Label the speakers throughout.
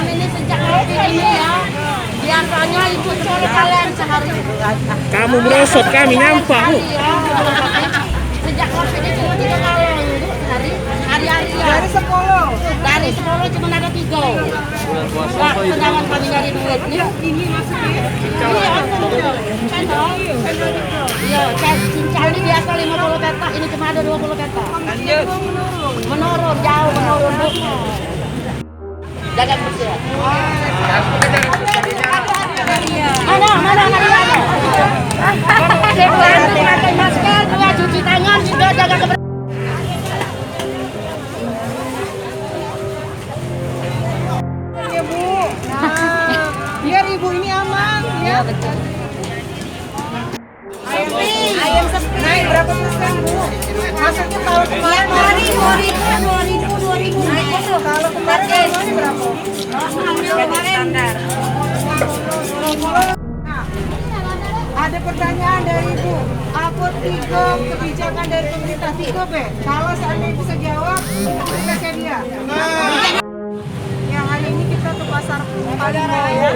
Speaker 1: kami ini sejak kopi ini ya, biasanya ibu cuma kalian sehari.
Speaker 2: Kamu merosot, kami nampak Bu.
Speaker 1: Ya. Sejak kopi ini cuma 3 kali Bu, sehari, hari-hari ya. Dari 10 cuma ada 3. Wah, sedangkan kami nyari duit nih. Ini maksudnya? Iya, cincang ini biasa 50 petak, ini cuma ada 20 petak.
Speaker 3: Lanjut.
Speaker 1: Menurun, jauh menurun Bu. Jaga bersih. Mana ada. Sebulan pakai masker, 2 cuci tangan, juga jaga kebersihan.
Speaker 3: Ya Bu. Nah, biar ibu ini aman ya.
Speaker 1: Betul.
Speaker 3: Ayam sepi. Naik berapa persen Bu? Maksudnya kalau kemarin
Speaker 1: 2000.
Speaker 3: kalau kemarin berapa?
Speaker 1: Standar.
Speaker 3: Ada pertanyaan dari Ibu. Apa 3 kebijakan dari pemerintah 3 B? Kalau seandainya bisa jawab, kita kasih dia. Ya, hari ini kita ke pasar Palimaya.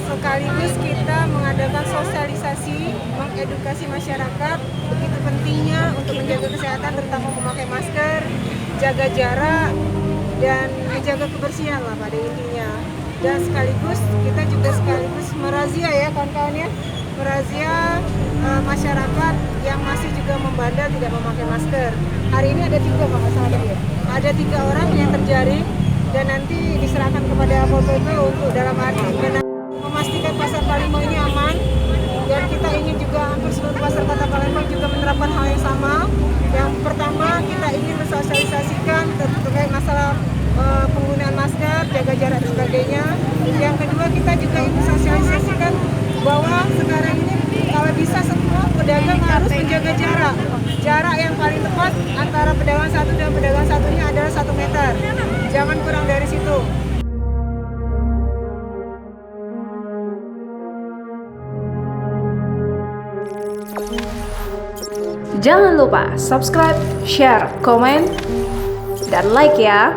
Speaker 3: Sekaligus kita mengadakan sosialisasi, mengedukasi masyarakat begitu pentingnya untuk menjaga kesehatan, terutama memakai masker, jaga jarak, dan menjaga kebersihan lah pada intinya. Dan sekaligus kita juga merazia ya kawan-kawan ya, merazia masyarakat yang masih juga membandel tidak memakai masker. Hari ini ada 3 Pak Sahabat ya. Ada 3 orang yang terjaring dan nanti diserahkan kepada Pol PP untuk dalam arti memastikan pasar Palembang ini aman. Dan kita ingin juga hampir seluruh pasar kota Palembang juga menerapkan hal yang sama. Yang pertama, kita ingin mensosialisasikan terkait masalah penggunaan masker, jaga jarak dan sebagainya. Yang kedua, kita juga ingin sosialisasikan bahwa sekarang ini kalau bisa semua pedagang harus menjaga jarak. Jarak yang paling tepat antara pedagang satu dan pedagang satunya adalah 1 meter. Jangan kurang dari situ.
Speaker 4: Jangan lupa subscribe, share, komen, dan like ya.